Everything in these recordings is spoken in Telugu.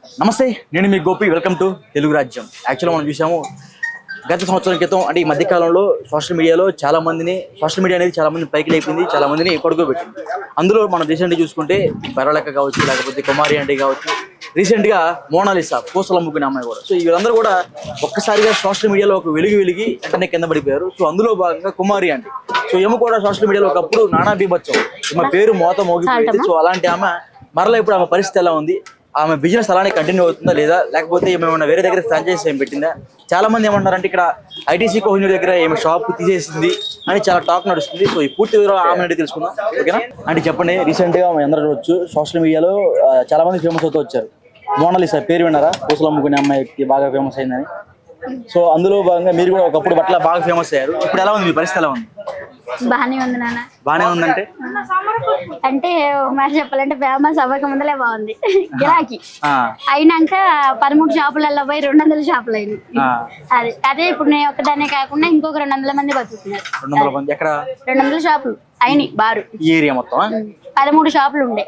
నమస్తే, నేను మీ గోపి. వెల్కమ్ టు తెలుగు రాజ్యం. యాక్చువల్గా మనం చూసాము గత సంవత్సరం క్రితం, అంటే ఈ మధ్యకాలంలో సోషల్ మీడియాలో సోషల్ మీడియా అనేది చాలా మంది పైకి లేపింది, చాలా మందిని పడుకోబెట్టింది. అందులో మనం రీసెంట్గా చూసుకుంటే బెరలక్క కావచ్చు, లేకపోతే కుమారి ఆంటీ కావచ్చు, రీసెంట్గా మోనాలిసా పూసలు అమ్ముకునే అమ్మాయి కూడా. సో వీళ్ళందరూ కూడా ఒక్కసారిగా సోషల్ మీడియాలో ఒక వెలిగి వెంటనే కింద పడిపోయారు. సో అందులో భాగంగా కుమారి ఆంటీ, సో ఏమో కూడా సోషల్ మీడియాలో ఒకప్పుడు నానా బీభత్సం, ఈమె పేరు మోత మోగిపోయింది. సో అలాంటి ఆమె మరలా ఇప్పుడు ఆమె పరిస్థితి ఎలా ఉంది, ఆమె బిజినెస్ అలానే కంటిన్యూ అవుతుందా లేదా, లేకపోతే ఏమైనా వేరే దగ్గర ఫ్రాంచైజీ ఏం పెట్టిందా? చాలా మంది ఏమంటారంటే ఇక్కడ ఐటీసీ కోహినూర్ దగ్గర ఏమి షాప్ తీసేసింది అని చాలా టాక్ నడుస్తుంది. సో ఈ పూర్తి వివరాలు ఆమె అంటే తెలుసుకుందాం, ఓకేనా? అంటే చెప్పండి, రీసెంట్ గా అందరూ వచ్చు సోషల్ మీడియాలో చాలా మంది ఫేమస్ అవుతూ వచ్చారు. మోనాలిసా పేరు విన్నారా? పూసలు అమ్ముకునే అమ్మాయికి బాగా ఫేమస్ అయిందని. సో అందులో భాగంగా మీరు కూడా ఒకప్పుడు బట్ల బాగా ఫేమస్ అయ్యారు. ఇప్పుడు ఎలా ఉంది మీ పరిస్థితి? ఎలా ఉంది? బానే ఉంది నాన్న. బానే ఉందంటే అంటే మరి చెప్పాలంటే ఫేమస్ అవ్వక ముందలే బాగుంది. గిరాకీ అయినాక 13 షాపులలో పోయి 200 షాపులు అయినాయి. అదే ఇప్పుడు నేను ఒక్కదాన్నే కాకుండా ఇంకొక 200 మంది బతుకుతున్నారు. 200 మంది ఎక్కడ? 200 షాపులు అయినాయి బారు. ఈ ఏరియా మొత్తం 13 షాపులు ఉండే,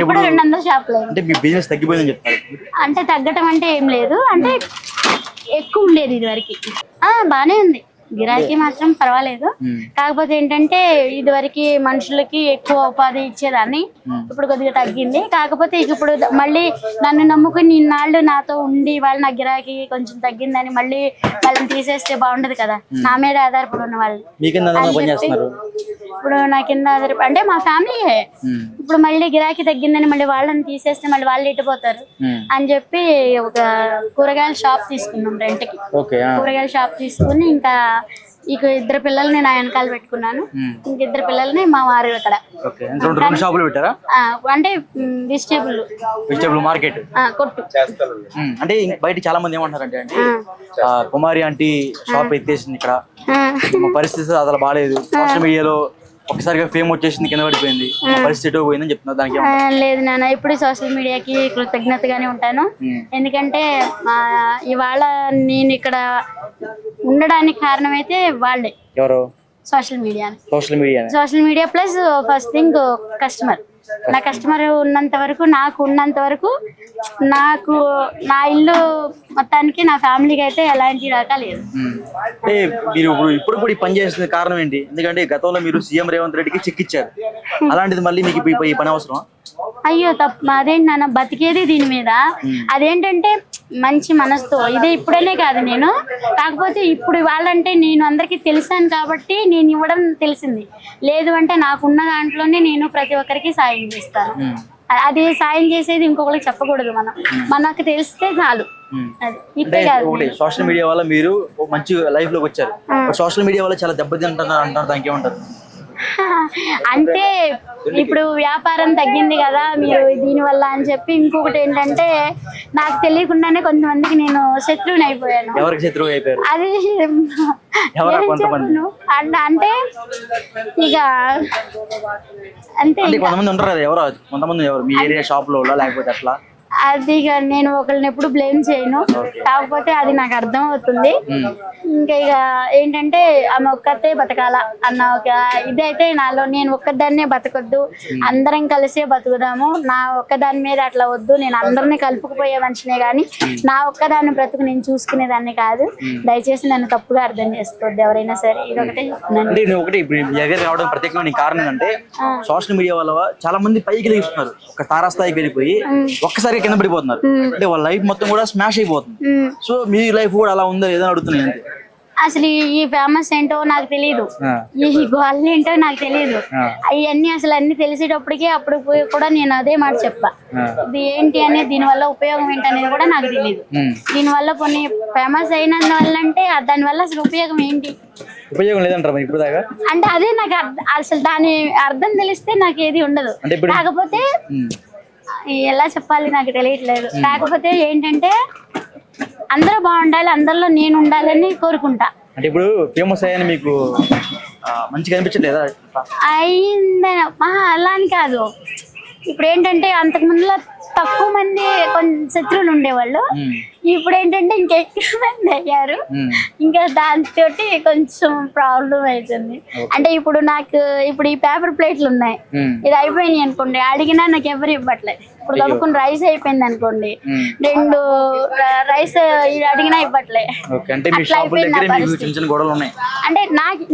ఇప్పుడు 200 షాపులు అయినాయి. అంటే మీ బిజినెస్ తగ్గిపోయిందని చెప్తారు? అంటే తగ్గటం అంటే ఏం లేదు, అంటే ఎక్కువ ఉండేది ఇది వరకు. బానే ఉంది, గిరాకీ మాత్రం పర్వాలేదు. కాకపోతే ఏంటంటే ఇది వరకు మనుషులకి ఎక్కువ ఉపాధి ఇచ్చేదాన్ని, ఇప్పుడు కొద్దిగా తగ్గింది. కాకపోతే ఇప్పుడు మళ్ళీ నన్ను నమ్ముకుని ఇన్నాళ్ళు నాతో ఉండి వాళ్ళు నా గిరాకీ కొంచెం తగ్గిందని మళ్ళీ వాళ్ళని తీసేస్తే బాగుండదు కదా. నా మీద ఆధారపడి ఉన్న వాళ్ళు ఇప్పుడు నా కింద అంటే మా ఫ్యామిలీయే. ఇప్పుడు మళ్ళీ గిరాకీ తగ్గిందని మళ్ళీ వాళ్ళని తీసేస్తే మళ్ళీ వాళ్ళు ఇటుపోతారు అని చెప్పి ఒక కూరగాయల షాప్ తీసుకున్నాం రెంట్కి. కూరగాయల షాప్ తీసుకుని ఇంకా ఇక 2 పిల్లల్ని నా వెనకాల పెట్టుకున్నాను, ఇంక 2 పిల్లల్ని మా వారు అక్కడ. అంటే వెజిటేబుల్ మార్కెట్ కొట్టు. అంటే బయట చాలా మంది ఏమంటారంటే అంటే కుమారి ఆంటీ షాప్ ఎత్తేసింది ఇక్కడ, పరిస్థితి అసలు బాగాలేదు, సోషల్ మీడియాలో ఒకసారిగా ఫేమ్ వచ్చేసింది, కింద పడిపోయింది, పరిస్థితి పోయిందని చెప్తున్నారు. దానికి లేదు నాన్న, ఇప్పుడు సోషల్ మీడియాకి కృతజ్ఞతగానే ఉంటాను. ఎందుకంటే ఇవాళ నేను ఇక్కడ ఉండడానికి కారణం అయితే వాళ్ళే. ఎవరు? Social media plus first thing customer. నా కస్టమర్ ఉన్నంత వరకు, నాకు ఉన్నంత వరకు, నాకు నా ఇల్లు మొత్తానికి నా ఫ్యామిలీకి అయితే ఎలాంటి రకాలు లేదు. అంటే మీరు ఇప్పుడు కూడా పని చేసిన కారణం ఏంటి? ఎందుకంటే గతంలో మీరు సీఎం రేవంత్ రెడ్డికి చెక్ ఇచ్చారు, అలాంటిది మళ్ళీ మీకు ఈ పని అవసరం? అయ్యో తప్పు, అదేంటి నాన్న, బతికేది దీని మీద. అదేంటంటే మంచి మనసుతో, ఇదే ఇప్పుడనే కాదు నేను, కాకపోతే ఇప్పుడు వాళ్ళంటే నేను అందరికీ తెలిసాను కాబట్టి నేను ఇవ్వడం తెలిసింది. లేదు అంటే నాకున్న దాంట్లోనే నేను ప్రతి ఒక్కరికి సాయం చేస్తాను. అది సాయం చేసేది ఇంకొకరికి చెప్పకూడదు, మనకు తెలిస్తే చాలు. సోషల్ మీడియా వల్ల మీరు మంచి లైఫ్ లోకి వచ్చారు, సోషల్ మీడియా వల్ల చాలా దెబ్బతింటున్నారు అంటారు, దానికి ఏమంటారు? అంటే ఇప్పుడు వ్యాపారం తగ్గింది కదా మీరు దీని వల్ల అని చెప్పి, ఇంకొకటి ఏంటంటే నాకు తెలియకుండానే కొంతమందికి నేను శత్రువుని అయిపోయాను. ఎవరికి శత్రువు అయిపోయారు? అది అంటే ఇక అంతే. కొంతమంది ఉంటారు కదా, కొంతమంది ఎవరు మీ ఏరియా షాప్ లో లేకపోతే అట్లా? అది ఇక నేను ఒకరిని ఎప్పుడు బ్లేమ్ చేయను, కాకపోతే అది నాకు అర్థం అవుతుంది. ఇంకా ఇక ఏంటంటే ఆమె ఒక్కతే బతకాల అన్న ఒక ఇదైతే నాలో, నేను ఒక్కదాన్నే బతకొద్దు, అందరం కలిసే బతుకుదాము, నా ఒక్కదాని మీద అట్లా వద్దు, నేను అందరినీ కలుపుకుపోయే మనిషినే కానీ నా ఒక్కదాన్ని బ్రతుకు నేను చూసుకునేదాన్ని కాదు. దయచేసి నన్ను తప్పుగా అర్థం చేసుకోవద్దు ఎవరైనా సరే. ఇది ఒకటి రావడం ప్రత్యేకమైన కారణం అంటే సోషల్ మీడియా వల్ల చాలా మంది పైకి లేస్తున్నారు, ఒక తారాస్థాయికి వెళ్ళిపోయి ఒక్కసారి కింద పడిపోతున్నారు. అంటే వాళ్ళ లైఫ్ మొత్తం కూడా స్మాష్ అయిపోతుంది. సో మీ లైఫ్ కూడా అలా ఉందా లేదా అడుగుతున్నాయి అంతే. అసలు ఈ ఫేమస్ ఏంటో నాకు తెలియదు, ఈ గోల్ ఏంటో నాకు తెలియదు. అవన్నీ అసలు అన్ని తెలిసేటప్పటికి అప్పుడు కూడా నేను అదే మాట చెప్పా, ఇది ఏంటి అనేది, దీని వల్ల ఉపయోగం ఏంటనేది కూడా నాకు తెలియదు. దీని వల్ల కొన్ని ఫేమస్ అయినందువల్ల అంటే దాని వల్ల అసలు ఉపయోగం ఏంటి, ఉపయోగం లేదంటారా ఇప్పుడు దాకా? అంటే అదే నాకు అసలు దాని అర్థం తెలిస్తే నాకు ఏది ఉండదు. కాకపోతే ఎలా చెప్పాలి నాకు తెలియట్లేదు. కాకపోతే ఏంటంటే అందరూ బాగుండాలి, అందరిలో నేను ఉండాలని కోరుకుంటా. అంటే ఇప్పుడు ఫేమస్ అయ్యాను మీకు మంచిగా అనిపించట్లేదా? అయిందమ్మా అలా అని కాదు, ఇప్పుడు ఏంటంటే అంతకు ముందులో తక్కువ మంది కొంచెం శత్రువులు ఉండేవాళ్ళు, ఇప్పుడు ఏంటంటే ఇంకా ఎక్కువ మంది అయ్యారు. ఇంకా దాంతో కొంచెం ప్రాబ్లం అవుతుంది. అంటే ఇప్పుడు నాకు ఇప్పుడు ఈ పేపర్ ప్లేట్లు ఉన్నాయి, ఇది అయిపోయినాయి అనుకోండి, అడిగినా నాకు ఎవరు ఇవ్వట్లేదు. ఇప్పుడు కలుపుకుని రైస్ అయిపోయింది అనుకోండి, 2 రైస్ అడిగినా ఇవ్వట్లే. అంటే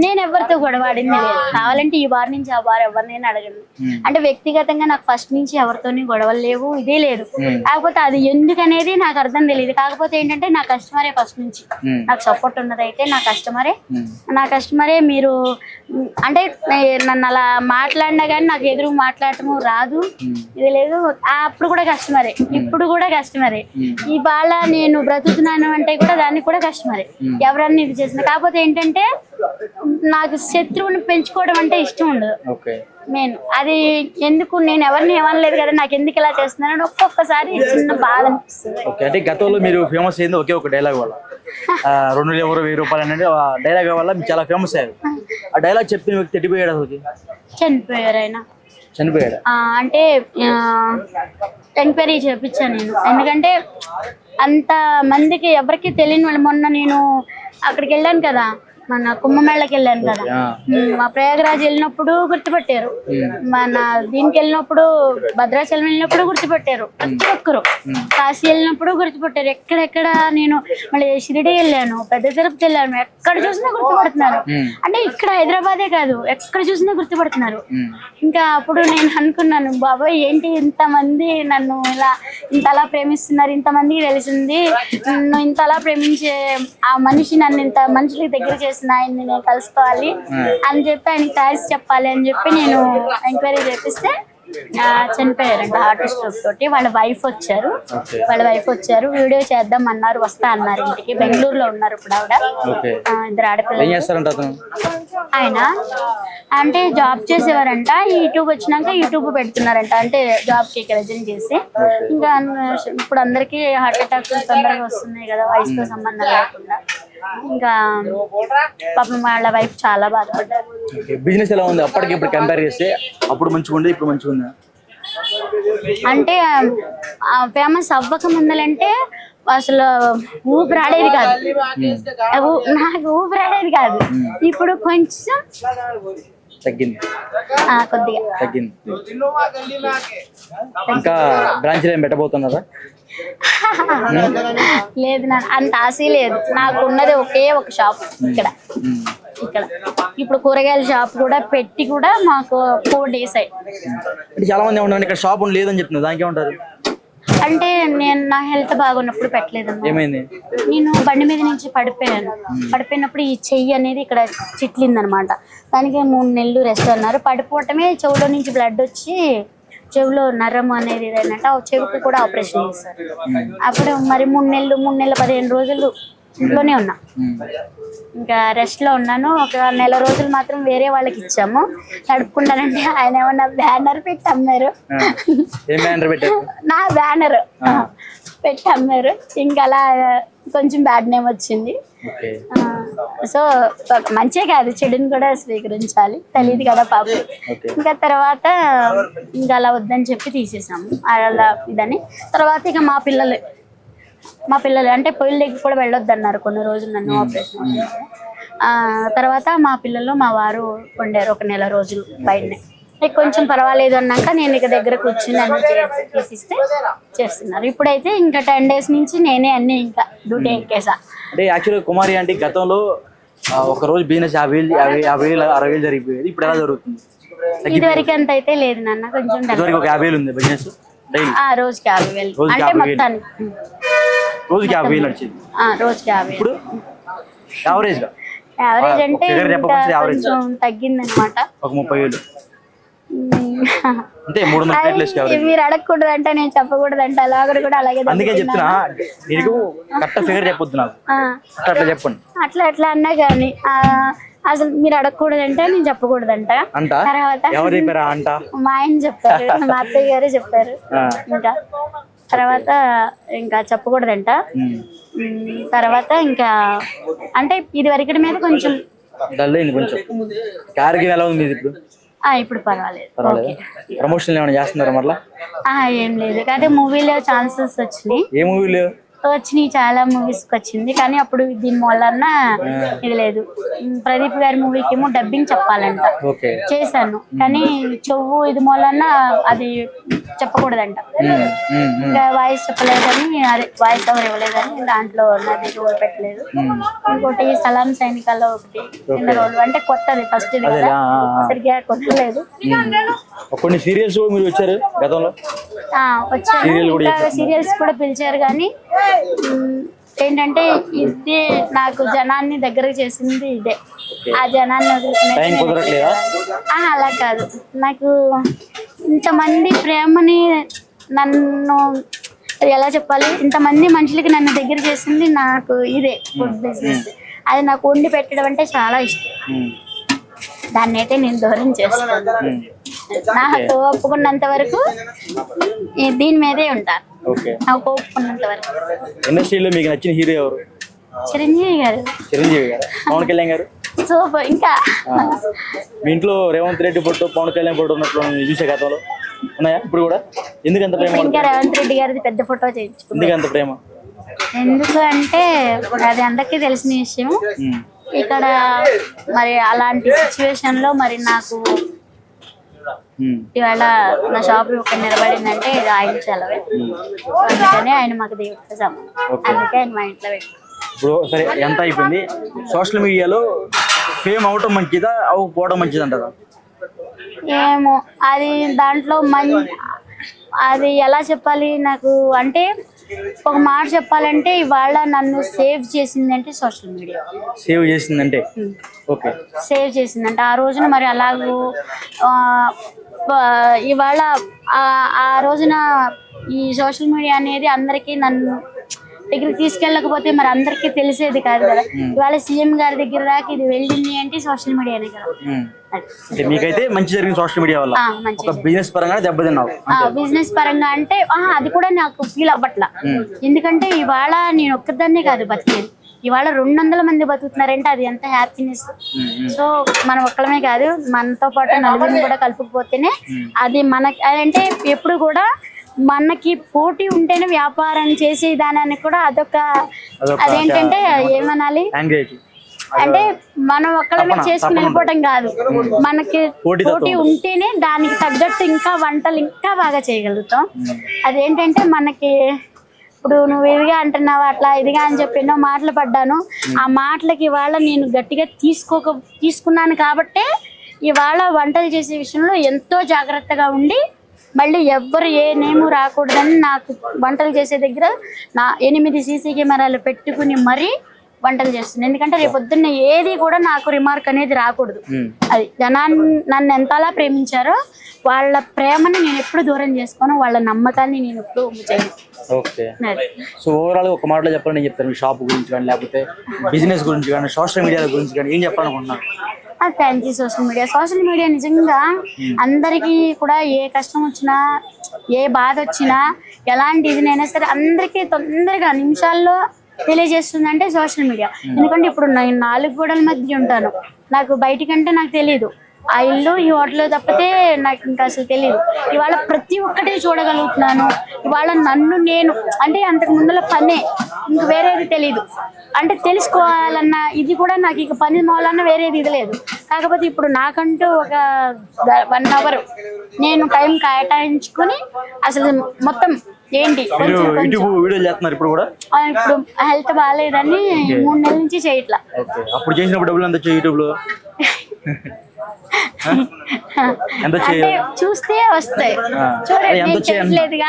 నేను ఎవరితో గొడవ ఆడింది లేదు. కావాలంటే ఈ బార్ నుంచి ఆ బార్ ఎవరినైనా అడగను. అంటే వ్యక్తిగతంగా నాకు ఫస్ట్ నుంచి ఎవరితోని గొడవలు లేవు, ఇదే లేదు. కాకపోతే అది ఎందుకనేది నాకు అర్థం తెలియదు. కాకపోతే ఏంటంటే నా కస్టమరే ఫస్ట్ నుంచి నాకు సపోర్ట్ ఉన్నది. అయితే నా కస్టమరే మీరు అంటే నన్ను అలా మాట్లాడినా కానీ నాకు ఎదురు మాట్లాడటము రాదు, ఇది లేదు. అప్పుడు కూడా కస్టమరే, ఇప్పుడు కూడా కస్టమరే. ఇవాళ నేను బ్రతుకుతున్నాను అంటే కూడా దాన్ని కూడా కస్టమరే, ఎవరన్నా ఇది చేసిన. కాకపోతే ఏంటంటే నాకు శత్రువుని పెంచుకోవడం అంటే ఇష్టం ఉండదు మెయిన్. అది ఎందుకు నేను ఎవరిని ఏమనలేదు కదా, నాకు ఎందుకు ఇలా చేస్తున్నాను ఒక్కొక్కసారి చిన్న బాధ అనిపిస్తుంది. అంటే గతంలో మీరు ఫేమస్ అయింది ఒకే ఒక డైలాగ్ వల్ల, 2 ఎవరు 1000 రూపాయలు అనేది డైలాగ్ వల్ల మీరు చాలా ఫేమస్ అయ్యారు. ఆ డైలాగ్ చెప్పిన వ్యక్తి ఎట్టిపోయాడు అసలు? చనిపోయారు ఆయన. చనిపోయాడు అంటే ఎంక్వైరీ చేయించాను నేను, ఎందుకంటే అంత మందికి ఎవరికి తెలియని వాళ్ళు. మొన్న నేను అక్కడికి వెళ్ళాను కదా, మన కుంభమేళకి వెళ్ళాను కదా, మా ప్రయాగరాజ్ వెళ్ళినప్పుడు గుర్తుపట్టారు, మన దీనికి వెళ్ళినప్పుడు భద్రాచలం వెళ్ళినప్పుడు గుర్తుపట్టారు, ప్రతి ఒక్కరు. కాశీ వెళ్ళినప్పుడు గుర్తుపట్టారు. ఎక్కడెక్కడ నేను మళ్ళీ షిరిడి వెళ్ళాను, పెద్ద తిరుపతి వెళ్ళాను, ఎక్కడ చూసినా గుర్తుపడుతున్నారు. అంటే ఇక్కడ హైదరాబాదే కాదు, ఎక్కడ చూసినా గుర్తుపడుతున్నారు. ఇంకా అప్పుడు నేను అనుకున్నాను, బాబాయ్ ఏంటి ఇంతమంది నన్ను ఇంతలా ప్రేమిస్తున్నారు, ఇంతమందికి తెలిసింది నన్ను ఇంతలా ప్రేమించే ఆ మనిషి నన్ను ఇంత మనుషులకి దగ్గర చేసిన ఆయన్ని నేను కలుసుకోవాలి అని చెప్పి ఆయనకి థాంక్స్ చెప్పాలి అని చెప్పి నేను ఎంక్వైరీ చేపిస్తే చనిపోయారంట హార్ట్ స్ట్రోక్ తోటి. వాళ్ళ వైఫ్ వచ్చారు, వీడియో చేద్దాం అన్నారు, వస్తా అన్నారు ఇంటికి. బెంగళూరులో ఉన్నారు ఇప్పుడు ఆవిడ. 2 ఆడపిల్లలు. ఆయన అంటే జాబ్ చేసేవారంట, యూట్యూబ్ వచ్చినాక యూట్యూబ్ పెడుతున్నారంట, అంటే జాబ్ కి రిజైన్ చేసి. ఇంకా ఇప్పుడు అందరికి హార్ట్ అటాక్ తొందరగా వస్తున్నాయి కదా, వయసుతో సంబంధం లేకుండా. ఇంకా పాపం వాళ్ళ వైఫ్ చాలా బాధపడ్డారు. బిజినెస్ ఎలా ఉంది అప్పటికి ఇప్పుడు కంపేర్ చేస్తే? అప్పుడు మంచిగా ఉంది, ఇప్పుడు మంచిగా ఉంది. అంటే ఫేమస్ అవ్వక ముందలంటే అసలు ఊపిరాడేది కాదు, నాకు ఊపిరాడేది కాదు. ఇప్పుడు కొంచెం తగ్గింది, కొద్దిగా తగ్గింది. ఇంకా బ్రాంచ్ ఏం పెట్టబోతున్నారా? లేదు, అంత ఆశ లేదు. నాకు ఉన్నది ఒకే ఒక షాప్ ఇక్కడ. ఇప్పుడు కూరగాయల షాప్ కూడా పెట్టి కూడా మాకు 4 days అయ్యి. చాలా మంది ఏమంటారు ఇక్కడ షాప్ లేదని చెప్తున్నారు, దానికి ఏమంటారు? అంటే నేను నా హెల్త్ బాగున్నప్పుడు పెట్టలేదమ్మా. ఏమైంది? నేను బండి మీద నుంచి పడిపోయినప్పుడు ఈ చెయ్యి అనేది ఇక్కడ చిట్లిందనమాట. దానికి 3 నెలలు రెస్ట్ అన్నారు. పడిపోవటమే చెవులో నుంచి బ్లడ్ వచ్చి చెవులో నరం అనేది ఏదైనా చెవికి కూడా ఆపరేషన్ చేశారు. అప్పుడు మరి 3 నెలలు 15 రోజులు ఇంట్లోనే ఉన్నా, ఇంకా రెస్ట్ లో ఉన్నాను. ఒక 1 నెల రోజులు మాత్రం వేరే వాళ్ళకి ఇచ్చాము నడుపుకుంటానంటే, ఆయన ఏమన్నా బ్యానర్ పెట్టి అమ్మారు, నా బ్యానర్ పెట్టి అమ్మారు. ఇంకా అలా కొంచెం బ్యాడ్ నేమ్ వచ్చింది. సో మంచిగా కాదు, చెడుని కూడా స్వీకరించాలి, తెలియదు కదా పాపం. ఇంకా తర్వాత ఇంకా అలా వద్దని చెప్పి తీసేసాము అలా ఇదని. తర్వాత ఇక మా పిల్లలు అంటే పొయ్యిల దగ్గర కూడా వెళ్ళొద్దు అన్నారు కొన్ని రోజులు నన్ను ఆపరేషన్. తర్వాత మా పిల్లలు మా వారు వండారు 1 నెల రోజులు బయటనే. కొంచెం పర్వాలేదు అన్నాక నేను ఇక దగ్గర కూర్చుని అన్ని తీసిస్తే చేస్తున్నారు. ఇప్పుడైతే ఇంకా 10 days నుంచి నేనే అన్ని ఇంకా డ్యూటీ ఎక్కేసా. అంటే యాక్చువల్గా కుమారి అంటే గతంలో ఒక రోజు బిజినెస్ 50,000 60,000 జరిగిపోయేది, ఇప్పుడు ఎలా జరుగుతుంది? ఇదివరకు అంత అయితే లేదు నాన్న, కొంచెం 50,000 ఉంది బిజినెస్. రోజుకి 50,000 అంటే మొత్తానికి రోజుకి 50,000 వచ్చింది. రోజుకి 50,000. ఇప్పుడు యావరేజ్ అంటే కొంచెం తగ్గిందనమాట, ఒక 30,000 అంటే 300. మీరు అడగకూడదంట, నేను చెప్పకూడదంట, అలాగే కూడా అలాగే. అందుకే చెప్తున్నా, నీకు కరెక్ట్ ఫిగర్ చెప్పొద్దు నాకు, అట్లా చెప్పండి. అట్లా అన్నా కానీ అసలు మీరు అడగకూడదంటే నేను చెప్పకూడదంట. తర్వాత మా ఆయన చెప్పారు, మా అత్తయ్య గారే చెప్పారు. ఇంకా తర్వాత ఇంకా చెప్పకూడదంట. తర్వాత ఇంకా అంటే ఇది వరకటి మీద కొంచెం ఇప్పుడు పర్వాలేదు. ప్రమోషన్ ఏమైనా చేస్తున్నారా మరలా? ఏం లేదు, కానీ మూవీలో ఛాన్సెస్ వచ్చినాయి. ఏ మూవీలో? వచ్చినాయి, చాలా మూవీస్ కి వచ్చింది. కానీ అప్పుడు దీని వలన ఇది లేదు. ప్రదీప్ గారి మూవీకి ఏమో డబ్బింగ్ చెప్పాలంట, ఓకే చేశాను. కానీ చెవు ఇది వలన అది చెప్పకూడదంట. ఇంకా వాయిస్ చెప్పలేదని, అదే వాయిస్ ఎవరు ఇవ్వలేదని దాంట్లో నాది రోల్ పెట్టలేదు. ఇంకోటి సలాం సైనికాల్లో ఒకటి చిన్న రోల్, అంటే కొత్తది, ఫస్ట్ ఇది కదా, సరిగ్గా కొట్టలేదు. కొన్ని సీరియల్స్ మీరు వచ్చారు గతంలో? వచ్చాను. ఇంకా సీరియల్స్ కూడా పిలిచారు. కానీ ఏంటంటే ఇది నాకు జనాన్ని దగ్గర చేసింది ఇదే. ఆ జనాన్ని వదులుకునే అలా కాదు, నాకు ఇంతమంది ప్రేమని, నన్ను ఎలా చెప్పాలి, ఇంతమంది మనుషులకి నన్ను దగ్గర చేసింది నాకు ఇదే ఫుడ్ బిజినెస్. అది నాకు వండి పెట్టడం అంటే చాలా ఇష్టం. దాన్ని అయితే నేను దూరం చేస్తాను. నాకు ఒప్పుకున్నంత వరకు దీని మీదే ఉంటాను. నాకు ఒప్పుకున్నంత వరకు. ఇండస్ట్రీలో మీకు నచ్చిన హీరో ఎవరు? చిరంజీవి గారు. చిరంజీవి గారు. పవన్ కళ్యాణ్ గారు సూపర్. ఇంకా మీ ఇంట్లో రేవంత్ రెడ్డి ఫోటో, పవన్ కళ్యాణ్ ఫోటో ఉన్నట్లు చూసే గతంలో ఉన్నాయా ఇప్పుడు కూడా? ఎందుకంత ప్రేమ? ఇంకా రేవంత్ రెడ్డి గారిది పెద్ద ఫోటో చేయించుకున్నాను. ఎందుకంత ప్రేమ? ఎందుకు అంటే అది అందరికీ తెలిసిన విషయం. ఇక్కడ మరి అలాంటి సిచ్యువేషన్ లో మరి నాకు ఇవాళ నా షాప్ ఇక్కడ నిలబడిందంటే ఇది ఆయన చలవే. అందుకని ఆయన మాకు దేవుడితో సమానం. అందుకే ఆయన మా ఇంట్లో పెట్టారు. ఇప్పుడు సరే, ఎంత అయిపోయింది, సోషల్ మీడియాలో ఫేమ్ అవటం మంచిదా అవ్వకపోవడం మంచిది అంటారా? ఏమో, అది దాంట్లో అది ఎలా చెప్పాలి నాకు అంటే, ఒక మాట చెప్పాలంటే ఇవాళ నన్ను సేవ్ చేసింది అంటే సోషల్ మీడియా. సేవ్ చేసిందంటే ఓకే, సేవ్ చేసిందంటే ఆ రోజున మరి అలాగూ ఇవాళ ఆ రోజున ఈ సోషల్ మీడియా అనేది అందరికీ నన్ను దగ్గర తీసుకెళ్ళకపోతే మరి అందరికీ తెలిసేది కాదు కదా. ఇవాళ సీఎం గారి దగ్గర దాకా ఇది వెళ్ళింది అంటే సోషల్ మీడియానే కదా. మీకైతే మంచి జరిగింది సోషల్ మీడియా వల్ల. బిజినెస్ పరంగా దెబ్బతిన్నావు? బిజినెస్ పరంగా అంటే అది కూడా నాకు ఫీల్ అవ్వట్లా. ఎందుకంటే ఇవాళ నేను ఒక్కదాన్నే కాదు బతికేది, ఇవాళ 200 మంది బతుకుతున్నారంటే అది ఎంత హ్యాపీనెస్. సో మనం ఒక్కలమే కాదు, మనతో పాటు నలుగురిని కూడా కలుపుకుపోతేనే అది మనకి అంటే ఎప్పుడు కూడా మనకి పోటీ ఉంటేనే వ్యాపారం చేసే దానానికి కూడా అదొక అదేంటంటే ఏమనాలి అంటే మనం ఒక్కడమే చేసుకుని వెళ్ళిపోవటం కాదు, మనకి పోటీ ఉంటేనే దానికి తగ్గట్టు ఇంకా వంటలు ఇంకా బాగా చేయగలుగుతాం. అదేంటంటే మనకి ఇప్పుడు నువ్వు ఇదిగా అంటున్నావు అట్లా ఇదిగా అని చెప్పి ఎన్నో మాటలు పడ్డాను. ఆ మాటలకి ఇవాళ నేను గట్టిగా తీసుకున్నాను కాబట్టే ఇవాళ వంటలు చేసే విషయంలో ఎంతో జాగ్రత్తగా ఉండి మళ్ళీ ఎవ్వరు ఏ నేము రాకూడదని నాకు వంటలు చేసే దగ్గర 8 సీసీ కెమెరాలు పెట్టుకుని మరీ వంటలు చేస్తుంది. ఎందుకంటే రేపొద్దున్న ఏది కూడా నాకు రిమార్క్ అనేది రాకూడదు. అది జనాన్ని నన్ను ఎంతలా ప్రేమించారో వాళ్ళ ప్రేమని నేను ఎప్పుడు దూరం చేసుకోను, వాళ్ళ నమ్మకాన్ని నేను ఎప్పుడు చేయను. ఓకే, సో ఓవరాల్ ఒక మాటలో చెప్పాలని నేను చెప్తాను. మీ షాప్ గురించి కానీ లేకపోతే బిజినెస్ గురించి కానీ సోషల్ మీడియా గురించి కానీ ఏం చెప్పాలనుకుంటున్నాను? Thank you. సోషల్ మీడియా నిజంగా అందరికీ కూడా ఏ కష్టం వచ్చినా ఏ బాధ వచ్చినా ఎలాంటి ఇదినైనా సరే అందరికీ తొందరగా నిమిషాల్లో తెలియజేస్తుందంటే సోషల్ మీడియా. ఎందుకంటే ఇప్పుడు నేను 4 గోడల మధ్య ఉంటాను, నాకు బయటికంటే నాకు తెలియదు, ఆ ఇల్లు ఈ హోటల్ తప్పితే నాకు ఇంకా అసలు తెలియదు. ఇవాళ ప్రతి ఒక్కటే చూడగలుగుతున్నాను. ఇవాళ నన్ను నేను అంటే అంతకు ముందుల పనే, ఇంక వేరేది తెలీదు. అంటే తెలుసుకోవాలన్న ఇది కూడా నాకు ఇక పని మూలన్న వేరేది ఇది లేదు. కాకపోతే ఇప్పుడు నాకంటూ ఒక 1 అవర్ నేను టైం కేటాయించుకుని అసలు మొత్తం ఏంటి ఇప్పుడు హెల్త్ బాగాలేదని 3 నెలల నుంచి చేయట్లా. అప్పుడు చేసినప్పుడు డబ్బులు ఎంత యూట్యూబ్ లో చూస్తే వస్తాయి, చూడట్లేదుగా.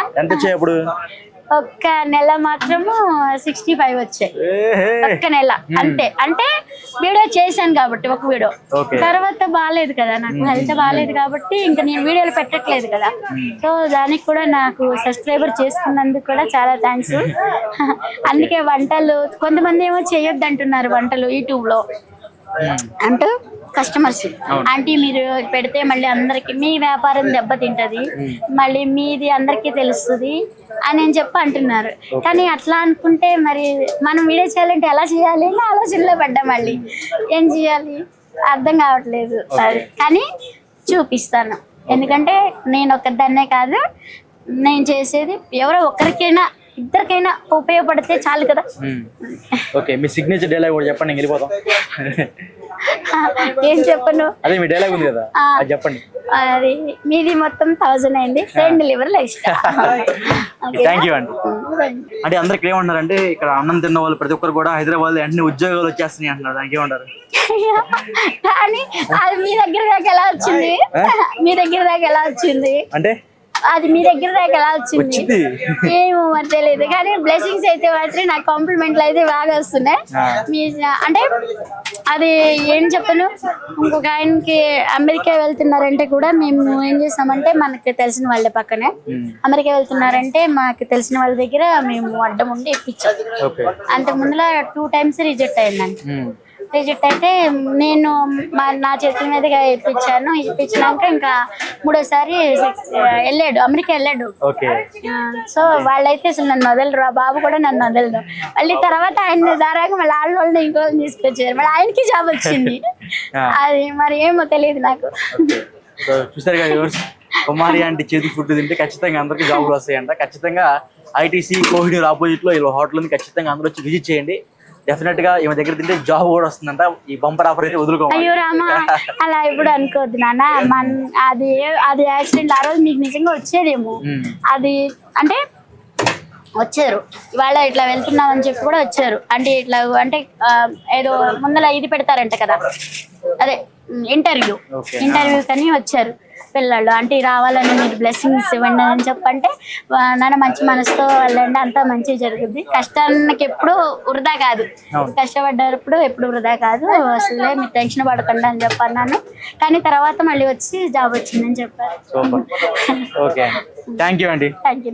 ఒక్క నెల మాత్రము 65 వచ్చాయి, ఒక్క నెల అంతే. అంటే వీడియో చేశాను కాబట్టి ఒక వీడియో, తర్వాత బాగాలేదు కదా, నాకు హెల్త్ బాగాలేదు కాబట్టి ఇంకా నేను వీడియోలు పెట్టట్లేదు కదా. సో దానికి కూడా నాకు సబ్స్క్రైబర్ చేసుకున్నందుకు కూడా చాలా థ్యాంక్స్. అందుకే వంటలు కొంతమంది ఏమో చేయొద్దు అంటున్నారు వంటలు యూట్యూబ్ లో అంటూ కస్టమర్స్, ఆంటీ మీరు పెడితే మళ్ళీ అందరికి మీ వ్యాపారం దెబ్బతింటది, మళ్ళీ మీది అందరికీ తెలుస్తుంది అని నేను చెప్పి అంటున్నారు. కానీ అట్లా అనుకుంటే మరి మనం వీడియో చేయాలంటే ఎలా చేయాలి అని ఆలోచనలో పడ్డా. మళ్ళీ ఏం చేయాలి అర్థం కావట్లేదు. కానీ చూపిస్తాను, ఎందుకంటే నేను ఒక్కదాన్నే కాదు, నేను చేసేది ఎవరో ఒక్కరికైనా ఇద్దరికైనా ఉపయోగపడితే చాలు కదా. ఓకే, మీ సిగ్నేచర్ డైలాగ్ కూడా చెప్పండి, నేను వెళ్ళిపోతాం. ఏం చెప్పను, అదే మీ డైలాగ్ ఉంది కదా, అది చెప్పండి. అది మీది మొత్తం 1000 అయింది, 2 డెలివరీలు ఎక్స్ట్రా. థ్యాంక్ యూ అండి. అంటే అందరు ఇక్కడ ఏమంటారంటే, ఇక్కడ అన్నం తిన్న వాళ్ళు ప్రతి ఒక్కరు కూడా హైదరాబాద్ అన్ని ఉద్యోగాలు వచ్చేస్తున్నాయి అంటున్నారు, దానికి ఏమంటారు? కానీ అది మీ దగ్గర దాకా ఎలా వచ్చింది? మీ దగ్గర దాకా ఎలా వచ్చింది అంటే అది మీ దగ్గర దాకా ఎలా వచ్చింది ఏమో మరి తెలియదు, కానీ బ్లెస్సింగ్స్ అయితే మాత్రం నాకు కాంప్లిమెంట్లు అయితే బాగా వస్తున్నాయి. మీ అంటే అది ఏం చెప్పను, ఇంకొక ఆయనకి అమెరికా వెళ్తున్నారంటే కూడా మేము ఏం చేస్తామంటే, మనకి తెలిసిన వాళ్ళ పక్కనే అమెరికా వెళ్తున్నారంటే మాకు తెలిసిన వాళ్ళ దగ్గర మేము అడ్డం ఉండి ఇప్పించాం. అంతకు ముందులో 2 times రిజెక్ట్ అయిందండి. రిజెక్ట్ అయితే నేను నా చేతుల మీదుగా ఇప్పించాను. ఇప్పించినాక ఇంకా 3వసారి వెళ్ళాడు, అమెరికా వెళ్ళాడు. సో వాళ్ళైతే అసలు నన్ను వదలరు, ఆ బాబు కూడా నన్ను వదలరు. మళ్ళీ తర్వాత ఆయన దారాగా మళ్ళీ వాళ్ళని ఇంకోళ్ళని తీసుకొచ్చారు, మళ్ళీ ఆయనకి జాబ్ వచ్చింది. అది మరి ఏమో తెలియదు నాకు. చూసారు కదా, కుమారి అంటే చేతి ఫుడ్ తింటే ఖచ్చితంగా అందరికి జాబులు వస్తాయంట. ఖచ్చితంగా ఐటీసీ కోహినూర్ ఆపోజిట్ లో ఇలా హోటల్ ఉంది, ఖచ్చితంగా అందరూ వచ్చి విజిట్ చేయండి. డెఫినెట్ గా ఈమె దగ్గర తింటే జాబ్ కూడా వస్తుందంట. ఈ బంపర్ ఆఫర్ అయితే వదులుకోవాలి. అయ్యో రామా, అలా ఇప్పుడు అనుకోవద్దు నాన్న. అది యాక్సిడెంట్ ఆ రోజు మీకు నిజంగా వచ్చేదేమో. అది అంటే వచ్చారు, ఇవాళ ఇట్లా వెళ్తున్నాం అని చెప్పి కూడా వచ్చారు. అంటే ఇట్లా అంటే ఏదో ముందర ఇది పెడతారంట కదా, అదే ఇంటర్వ్యూ కని వచ్చారు పిల్లలు. అంటే రావాలని మీరు బ్లెస్సింగ్స్ ఇవ్వండి అని చెప్పంటే, నాన్న మంచి మనసుతో వెళ్ళండి, అంతా మంచిగా జరుగుద్ది. కష్టానికి ఎప్పుడు వృధా కాదు, కష్టపడ్డప్పుడు ఎప్పుడు వృధా కాదు, అసలే మీరు టెన్షన్ పడకండి అని చెప్పన్నాను. కానీ తర్వాత మళ్ళీ వచ్చి జాబ్ వచ్చిందని చెప్పారు. థ్యాంక్ యూ అండి. Thank you.